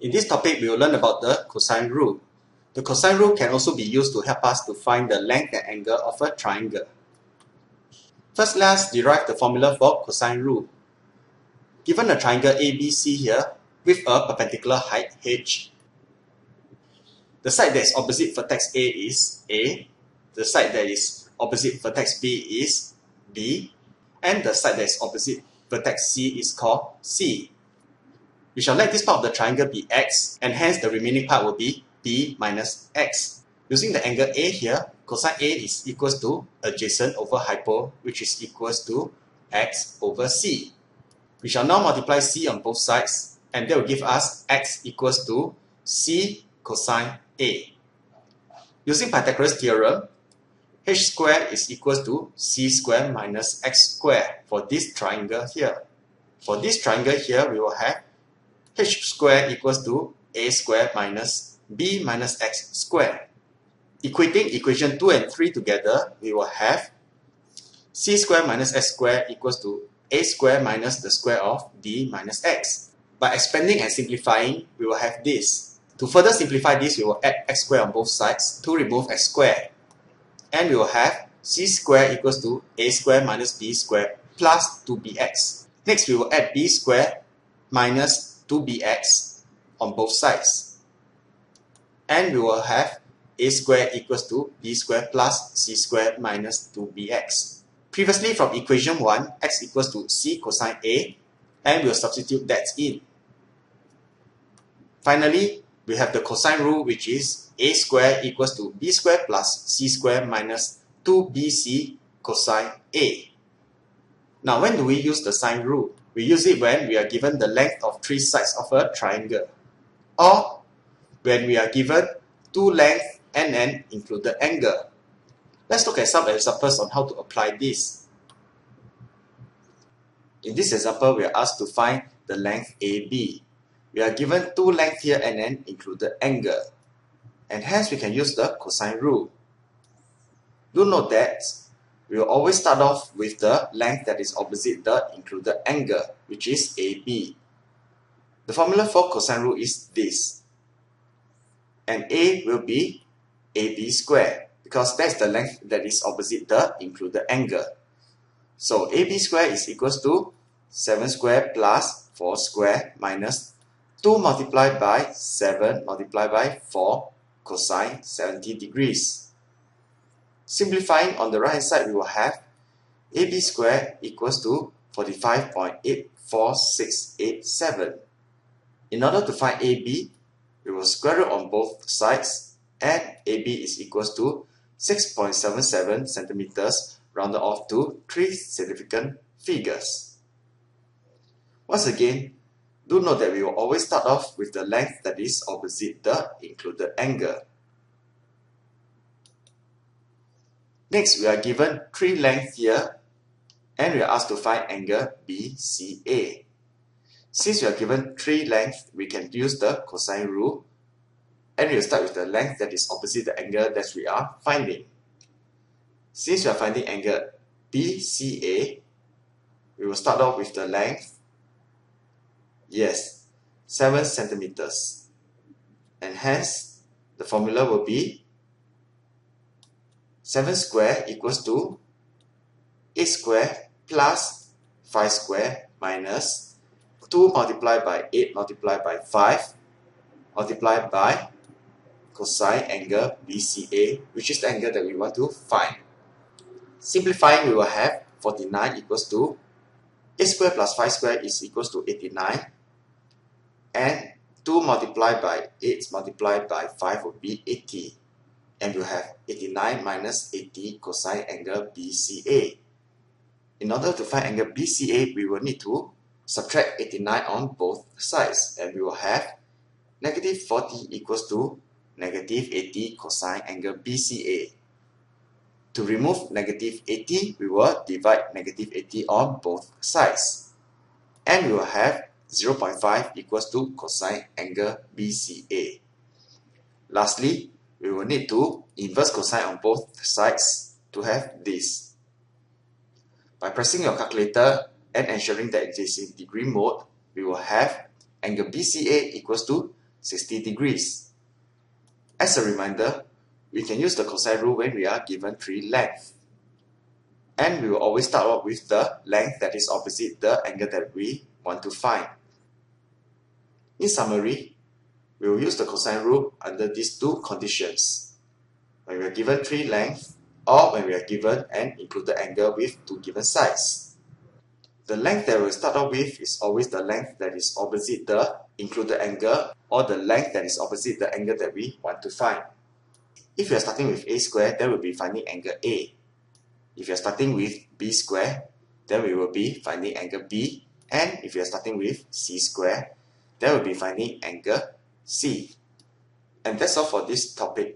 In this topic, we will learn about the cosine rule. The cosine rule can also be used to help us to find the length and angle of a triangle. First, let's derive the formula for cosine rule. Given a triangle ABC here with a perpendicular height h, the side that is opposite vertex A is A, the side that is opposite vertex B is B, and the side that is opposite vertex C is called C. We shall let this part of the triangle be x, and hence the remaining part will be b minus x. Using the angle A here, cosine A is equals to adjacent over hypo, which is equals to x over c. We shall now multiply c on both sides, and that will give us x equals to c cosine A. Using Pythagoras theorem, h squared is equals to c squared minus x squared for this triangle here. For this triangle here, we will have h squared equals to a squared minus b minus x squared. Equating equation 2 and 3 together, we will have c squared minus x squared equals to a squared minus the square of b minus x. By expanding and simplifying, we will have this. To further simplify this, we will add x squared on both sides to remove x squared. And we will have c squared equals to a squared minus b squared plus 2bx. Next, we will add b squared minus 2bx on both sides. And we will have a squared equals to b squared plus c squared minus 2bx. Previously from equation 1, x equals to c cosine A, and we'll substitute that in. Finally, we have the cosine rule, which is a squared equals to b squared plus c squared minus 2bc cosine A. Now, when do we use the sine rule? We use it when we are given the length of 3 sides of a triangle, or when we are given 2 lengths and an included angle. Let's look at some examples on how to apply this. In this example, we are asked to find the length AB. We are given 2 lengths here and an included angle, and hence we can use the cosine rule. Do note that we will always start off with the length that is opposite the included angle, which is AB. The formula for cosine rule is this. And A will be AB squared, because that's the length that is opposite the included angle. So AB squared is equals to 7 squared plus 4 squared minus 2 multiplied by 7 multiplied by 4 cosine 70 degrees. Simplifying on the right hand side, we will have AB squared equals to 45.84687. In order to find AB, we will square root on both sides, and AB is equals to 6.77 centimeters rounded off to 3 significant figures. Once again, do note that we will always start off with the length that is opposite the included angle. Next, we are given 3 lengths here, and we are asked to find angle BCA. Since we are given 3 lengths, we can use the cosine rule, and we will start with the length that is opposite the angle that we are finding. Since we are finding angle BCA, we will start off with the length, 7 centimeters. And hence, the formula will be 7 squared equals to 8 squared plus 5 squared minus 2 multiplied by 8 multiplied by 5 multiplied by cosine angle BCA, which is the angle that we want to find. Simplifying, we will have 49 equals to 8 squared plus 5 squared is equals to 89, and 2 multiplied by 8 multiplied by 5 will be 80, and we'll have 89 minus 80 cosine angle BCA. In order to find angle BCA, we will need to subtract 89 on both sides, and we will have negative 40 equals to negative 80 cosine angle BCA. To remove negative 80, we will divide negative 80 on both sides, and we will have 0.5 equals to cosine angle BCA. Lastly, we will need to inverse cosine on both sides to have this. By pressing your calculator and ensuring that it is in degree mode, we will have angle BCA equals to 60 degrees. As a reminder, we can use the cosine rule when we are given three lengths. And we will always start off with the length that is opposite the angle that we want to find. In summary, we will use the cosine rule under these two conditions: when we are given three lengths, or when we are given an included angle with two given sides. The length that we will start off with is always the length that is opposite the included angle, or the length that is opposite the angle that we want to find. If you are starting with a square, then we will be finding angle A. If you are starting with b square, then we will be finding angle B. And if you are starting with c square, then we will be finding angle C. And that's all for this topic.